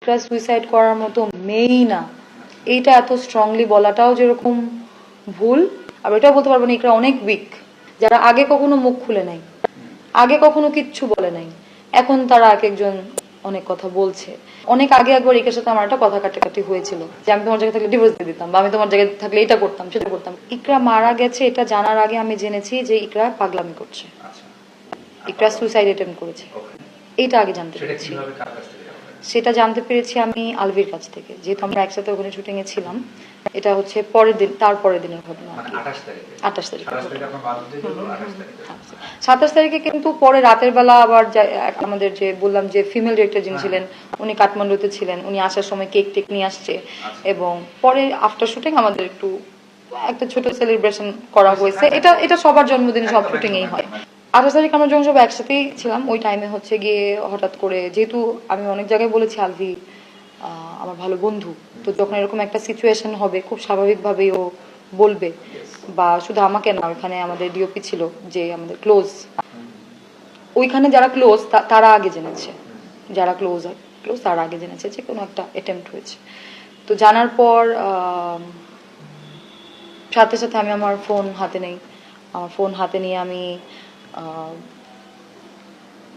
ইকরা suicide করার মতো মেয়েই না, এইটা এত স্ট্রংলি বলাটাও যেরকম ভুল, আর এটাও বলতে পারবো না ইকরা অনেক উইক। যারা আগে কখনো মুখ খুলে নাই, আগে কখনো কিচ্ছু বলে নাই, এখন তারা এক একজন অনেক কথা বলছে। অনেক আগে একবার ইকরার সাথে আমার একটা কথা কাটাকাটি হয়েছিল যে আমি তোমার জায়গায় থাকলে ডিভোর্স দিয়ে দিতাম, বা আমি তোমার জায়গায় থাকলে এটা করতাম সেটা করতাম। ইকরা মারা গেছে এটা জানার আগে আমি জেনেছি যে ইকরা পাগলামি করছে, ইকরা সুইসাইড অ্যাটেম্প্ট করেছে, এইটা আগে জানতে পেরেছি। সেটা জানতে পেরেছি আমি আলভির কাছ থেকে, যেহেতু আমরা একসাথে ওখানে শুটিং এ ছিলাম। এটা হচ্ছে পরের দিন, তারপরের দিনের ঘটনা, 28 তারিখে। 27 তারিখে কিন্তু পরে রাতের বেলা আবার আমাদের যে বললাম যে ফিমেল ডিরেক্টর যিনি ছিলেন উনি কাঠমান্ডুতে ছিলেন, উনি আসার সময় কেক টেক নিয়ে আসছে, এবং পরে আফটার শুটিং আমাদের একটু একটা ছোট সেলিব্রেশন করা হয়েছে। এটা এটা সবার জন্মদিনে সব শুটিং এই হয়। 28 তারিখ আমরা যখন সব একসাথেই ছিলাম, ওই টাইমে হচ্ছে গিয়ে হঠাৎ করে, যেহেতু আমি অনেক জায়গায় বলেছি আলভি আমার ভালো বন্ধু, তো যখন এরকম একটা সিচুয়েশন হবে খুব স্বাভাবিকভাবেই ও বলবে, বা শুধু আমাকে না, ওইখানে আমাদের ডিওপি ছিল যে আমাদের ক্লোজ, ওইখানে যারা ক্লোজ তারা আগে জেনেছে, যারা ক্লোজ তারা আগে জেনেছে যে কোনো একটা অ্যাটেম্প্ট হয়েছে। তো জানার পর সাথে সাথে আমি আমার ফোন হাতে নেই, আমার ফোন হাতে নিয়ে আমি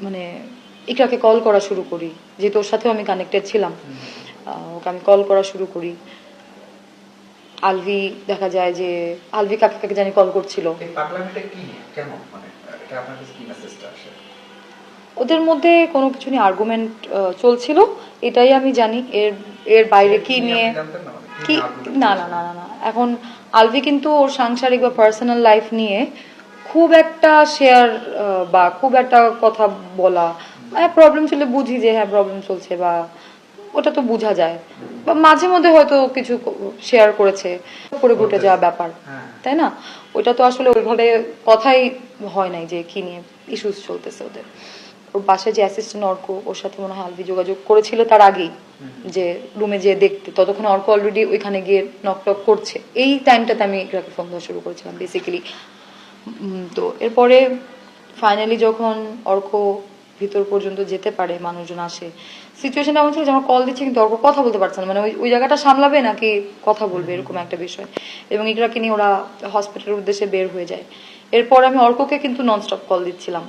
মানে ইকরাকে কল করা শুরু করি, যেহেতু ওর সাথেও আমি কানেক্টেড ছিলাম। ওকে আমি কল করা শুরু করি। আলভি দেখা যায় যে আলভি কাকে কাকে জানি কল করছিল। ওদের মধ্যে কোনো কিছু নিয়ে আর্গুমেন্ট চলছিল, এটাই আমি জানি। এর বাইরে কি নিয়ে কি, না না না না না। এখন আলভি কিন্তু ওর সাংসারিক বা পার্সোনাল লাইফ নিয়ে খুব একটা শেয়ার বা খুব একটা কথা বলা, প্রবলেম ছিল বুঝি যে হ্যাঁ প্রবলেম চলছে, বা ওটা তো বোঝা যায়, বা মাঝে মধ্যে হয়তো কিছু শেয়ার করেছে, করে ঘটে যাওয়া ব্যাপার, তাই না? ওইটা তো আসলে ওইভাবে কথাই হয় নাই যে কি নিয়ে ইস্যুস চলতেছে ওদের। ওর বাসায় যে অ্যাসিস্ট্যান্ট অর্ক, ওর সাথে মনে হয় আলভি যোগাযোগ করেছিল তার আগেই, যে রুমে যেয়ে দেখতে, ততক্ষণ অর্ক অলরেডি ওইখানে গিয়ে নক টক করছে। এই টাইমটাতে আমি ইকরাকে ফোন দেওয়া শুরু করেছিলাম বেসিক্যালি। তো এরপরে ফাইনালি যখন অর্ক ভিতর পর্যন্ত যেতে পারে, মানুষজন আসে, সিচুয়েশনটা এমন ছিল যে আমার কল দিচ্ছে কিন্তু অর্ক কথা বলতে পারছে না, মানে ওই জায়গাটা সামলাবে নাকি কথা বলবে, এরকম একটা বিষয়। এবং ইকরাকে নিয়ে ওরা হসপিটালের উদ্দেশ্যে বের হয়ে যায়। এরপর আমি অর্ককে কিন্তু ননস্টপ কল দিচ্ছিলাম,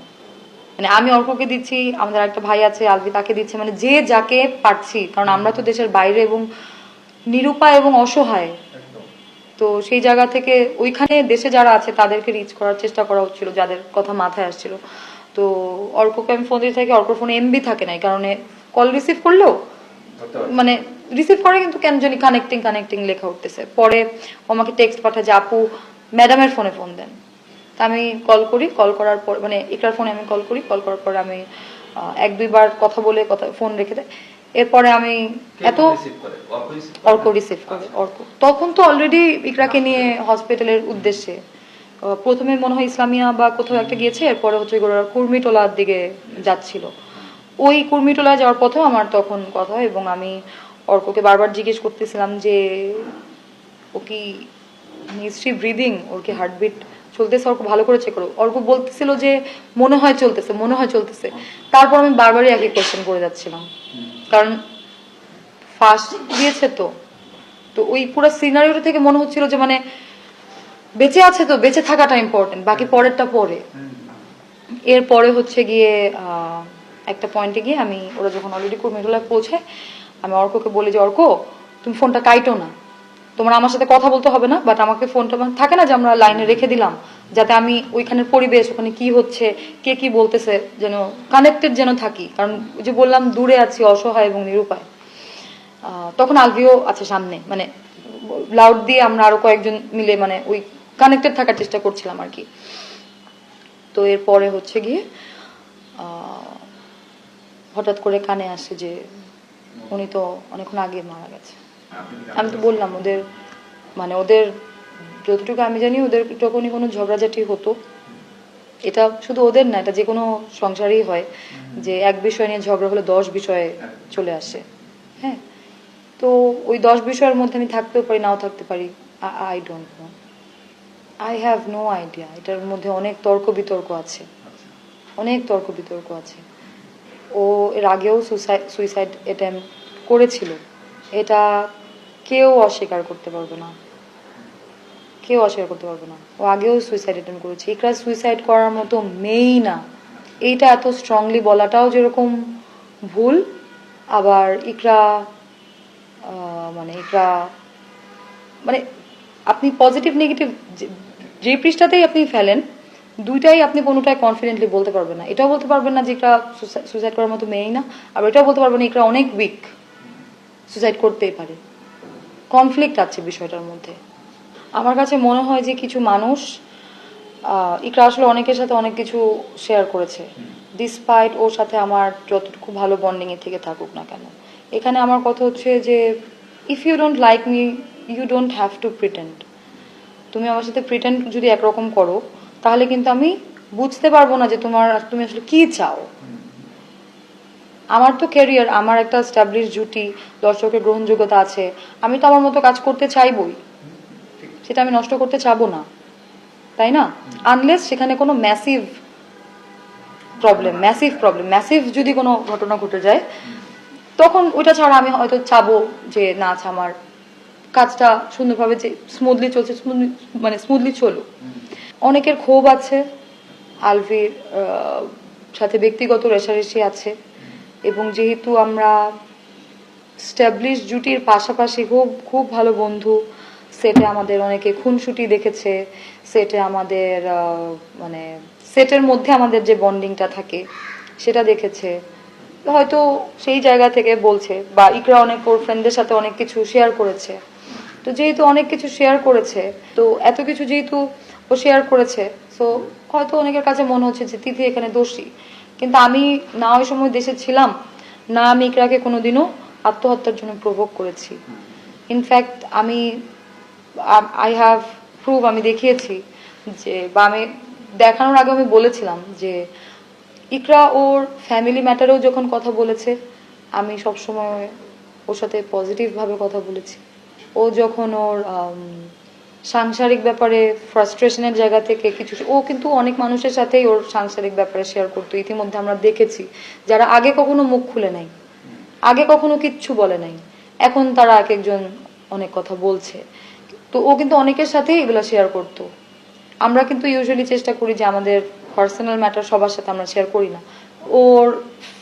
মানে আমি অর্ককে দিচ্ছি, আমাদের একটা ভাই আছে আলভি তাকে দিচ্ছে, মানে যে যাকে পারছি, কারণ আমরা তো দেশের বাইরে এবং নিরুপায় এবং অসহায়। তো সেই জায়গা থেকে ওইখানে দেশে যারা আছে তাদেরকে রিচ করার চেষ্টা করা হচ্ছিল, যাদের কথা মাথায় আসছিল। তো অর্ককে আমি ফোন দিতে থাকি, অর্কর ফোনে এমবি থাকে না, এই কারণে কল রিসিভ করলেও মানে রিসিভ করে কিন্তু কেন জানি কানেক্টিং লেখা উঠতেছে। পরে আমাকে টেক্সট পাঠায় যে আপু ম্যাডামের ফোনে ফোন দেন। তা আমি কল করি, কল করার পর মানে ইকরার ফোনে আমি কল করি, কল করার পর আমি 1-2 বার কথা বলে ফোন রেখে দেয়। এরপরে আমি এত অর্ক রিসিভ করে, অর্ক তখন তো অলরেডি ইকরাকে নিয়ে হসপিটালের উদ্দেশ্যে প্রথমে মনে হয় ইসলামিয়া বা কোথাও একটা গিয়েছে, এরপরে হচ্ছে কুর্মিটোলার দিকে যাচ্ছিল। ওই কুর্মিটোলা যাওয়ার পথেও আমার তখন কথা হয়, এবং আমি অর্ককে বারবার জিজ্ঞেস করতেছিলাম যে ও কি হিস্ট্রি ব্রিদিং, ওর কি হার্টবিট চলতেছে, অর্ক ভালো করে চেক করো। অর্ক বলতেছিল যে মনে হয় চলতেছে। তারপর আমি বারবারই একই কোয়েশ্চেন করে যাচ্ছিলাম, কারণ ফার্স্ট দিয়েছে তো ওই পুরো সিনারিওটা থেকে মনে হচ্ছিল যে মানে বেঁচে আছে, তো বেঁচে থাকাটা ইম্পর্টেন্ট, বাকি পরেরটা পরে। এরপরে হচ্ছে গিয়ে একটা পয়েন্টে গিয়ে আমি, ওরা যখন অলরেডি কুর্মিটোলায় পৌঁছে, আমি অর্ককে বলি যে অর্ক তুমি ফোনটা কাইটো না, তোমার আমার সাথে কথা বলতে হবে না, বাট আমাকে ফোনটা থাকে না যে আমরা লাইনে রেখে দিলাম, যাতে আমি ওইখানের পরিবেশ, ওখানে কি হচ্ছে, কে কি বলতেছে, যেন কানেক্টেড যেন থাকি, কারণ ওই যে বললাম দূরে আছি, অসহায় এবং নিরুপায়। তখন আলভিও আছে সামনে, মানে লাউড দিয়ে আমরা আরো কয়েকজন মিলে মানে ওই কানেক্টেড থাকার চেষ্টা করছিলাম আর কি। তো এরপরে হচ্ছে গিয়ে হঠাৎ করে কানে আসে যে উনি তো অনেকক্ষণ আগে মারা গেছে। আমি তো বললাম ওদের যতটুকু আমি জানি ওদের যখনই কোনো ঝগড়াঝাটি হতো, এটা শুধু ওদের না, এটা যে কোনো সংসারেই হয়, যে এক বিষয় নিয়ে ঝগড়া হলে 10 বিষয়ে চলে আসে। হ্যাঁ, তো ওই 10 বিষয়ের মধ্যে আমি থাকতেও পারি, নাও থাকতে পারি, I don't know, I have no idea. এটার মধ্যে অনেক তর্ক বিতর্ক আছে। ও এর আগেও সুইসাইড অ্যাটেম্প করেছিল, এটা কেউ অস্বীকার করতে পারবে না, কেউ অস্বীকার করতে পারবে না। ও আগেও সুইসাইড অ্যাটেম্প করেছে। ইকরা সুইসাইড করার মতো মেয়েই না, এইটা এত স্ট্রংলি বলাটাও যেরকম ভুল, আবার ইকরা মানে আপনি পজিটিভ নেগেটিভ যে পৃষ্ঠাতেই আপনি ফেলেন, দুইটাই আপনি কোনোটাই কনফিডেন্টলি বলতে পারবেন না। এটাও বলতে পারবেন না যে ইকরা সুইসাইড করার মতো মেয়েই না, আবার এটাও বলতে পারবেন না ইকরা অনেক উইক, সুইসাইড করতেই পারে। কনফ্লিক্ট আছে বিষয়টার মধ্যে। আমার কাছে মনে হয় যে কিছু মানুষ, ইকরা আসলে অনেকের সাথে অনেক কিছু শেয়ার করেছে, ডিসপাইট ওর সাথে আমার যতটুকু ভালো বন্ডিংয়ে থেকে থাকুক না কেন। এখানে আমার কথা হচ্ছে যে if you don't like me you don't have to pretend. তুমি আমার সাথে প্রিটেন্ড যদি একরকম করো, তাহলে কিন্তু আমি বুঝতে পারবো না যে তুমি আসলে কি চাও। আমার তো ক্যারিয়ার, আমার একটা স্টাবলিশ জুটি, দর্শকের গ্রহণযোগ্যতা আছে, আমি তো আমার মতো কাজ করতে চাইবই, সেটা আমি নষ্ট করতে চাবো না, তাই না? আনলেস সেখানে কোনো ম্যাসিভ ম্যাসিভ যদি কোনো ঘটনা ঘটে যায়, তখন ওইটা ছাড়া আমি হয়তো চাবো যে না, আচ্ছা আমার কাজটা সুন্দরভাবে যে স্মুথলি চলছে, স্মুথলি চলুক। অনেকের ক্ষোভ আছে, আলভির সাথে ব্যক্তিগত রেষারেষি আছে, এবং যেহেতু আমরা স্টাবলিশ জুটির পাশাপাশি খুব ভালো বন্ধু, সেটে আমাদের অনেকে খুনসুটি দেখেছে, সেটে আমাদের সেটের মধ্যে আমাদের যে বন্ডিংটা থাকে সেটা দেখেছে, হয়তো সেই জায়গা থেকে বলছে। বা ইকরা অনেক ওর ফ্রেন্ডদের সাথে অনেক কিছু শেয়ার করেছে, তো যেহেতু অনেক কিছু শেয়ার করেছে, তো এত কিছু যেহেতু ও শেয়ার করেছে, সো হয়তো অনেকের কাছে মনে হচ্ছে যে তিথি এখানে দোষী। কিন্তু আমি না ওই সময় দেশে ছিলাম, না আমি ইকরাকে কোনোদিনও আত্মহত্যার জন্য প্রভোগ করেছি। ইনফ্যাক্ট আই হ্যাভ প্রুভ, আমি দেখিয়েছি যে, বা আমি দেখানোর আগে আমি বলেছিলাম যে ইকরা ওর ফ্যামিলি ম্যাটারেও যখন কথা বলেছে, আমি সবসময় ওর সাথে পজিটিভভাবে কথা বলেছি। ও যখন ওর সাংসারিক ব্যাপারে ফ্রাস্ট্রেশনের জায়গা থেকে কিছু, ও কিন্তু অনেক মানুষের সাথেই ওর সাংসারিক ব্যাপারে শেয়ার করতো। ইতিমধ্যে আমরা দেখেছি যারা আগে কখনো মুখ খুলে নাই, আগে কখনো কিচ্ছু বলে নাই, এখন তারা এক একজন অনেক কথা বলছে। তো ও কিন্তু অনেকের সাথেই এগুলো শেয়ার করতো। আমরা কিন্তু ইউজুয়ালি চেষ্টা করি যে আমাদের পার্সোনাল ম্যাটার সবার সাথে আমরা শেয়ার করি না। ওর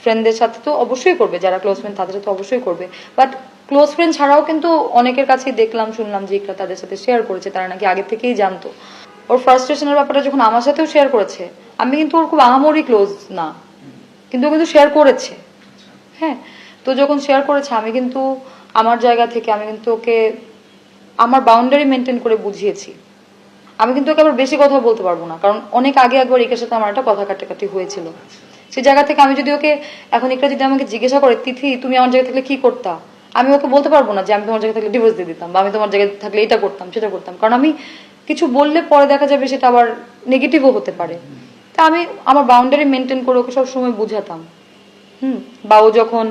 ফ্রেন্ডদের সাথে তো অবশ্যই করবে, যারা ক্লোজ ফ্রেন্ড তাদের সাথে অবশ্যই করবে, বাট ক্লোজ ফ্রেন্ড ছাড়াও কিন্তু অনেকের কাছেই শুনলাম যে ইকরা তাদের সাথে শেয়ার করেছে, তারা নাকি আগে থেকেই জানতো। ওর ফ্রাস্ট্রেশনের ব্যাপারটা যখন আমার সাথেও শেয়ার করেছে, আমি কিন্তু ওর খুব আহামরি ক্লোজ না, কিন্তু ও কিন্তু শেয়ার করেছে। হ্যাঁ, তো যখন শেয়ার করেছে, আমি কিন্তু আমার জায়গা থেকে আমি কিন্তু ওকে আমার বাউন্ডারি মেনটেন করে বুঝিয়েছি। আমি কিন্তু ওকে আবার বেশি কথা বলতে পারবো না, কারণ অনেক আগে একবার একের সাথে আমার একটা কথা কাটাকাটি হয়েছিল। সেই জায়গা থেকে আমি যদি ওকে এখন একটা যদি আমাকে জিজ্ঞাসা করে তিথি তুমি আমার জায়গায় থাকলে কি করতা, আমি ওকে বলতে পারবো না যে আমি তোমার জায়গায় থাকলে ডিভোর্স দিয়ে দিতাম, বা আমি তোমার জায়গায় থাকলে এটা করতাম সেটা করতাম, কারণ আমি কিছু বললে পরে দেখা যাবে সেটা আবার নেগেটিভও হতে পারে। তা আমি আমার বাউন্ডারি মেনটেন করে ওকে সবসময় বুঝাতাম। বা ও যখন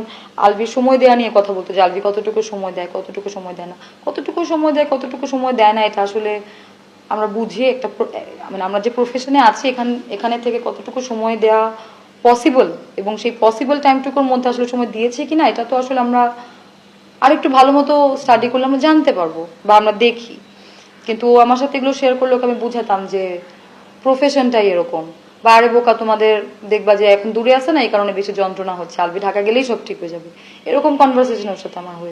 আলভির সময় দেয়া নিয়ে কথা বলতো যে আলভি কতটুকু সময় দেয়, কতটুকু সময় দেয় না, কতটুকু সময় দেয় কতটুকু সময় দেয় না, এটা আসলে আমরা বুঝি একটা আমরা যে প্রফেশনে আছি এখানে থেকে কতটুকু সময় দেওয়া পসিবল, এবং সেই পসিবল টাইমটুকুর মধ্যে আসলে সময় দিয়েছে কিনা, এটা তো আসলে আমরা আরেকটু ভালো মতো স্টাডি করলে আমরা জানতে পারবো বা আমরা দেখি। কিন্তু আমার সাথে এগুলো শেয়ার করলে ওকে আমি বুঝাতাম যে প্রফেশনটাই এরকম, বা আরে বোকা তোমাদের দেখবা যে এখন দূরে আছে না, এই কারণে বেশি যন্ত্রণা হচ্ছে, আলবি ঢাকা গেলেই সব ঠিক হয়ে যাবে, এরকম কনভারসেশন ওর সাথে আমার হয়েছে।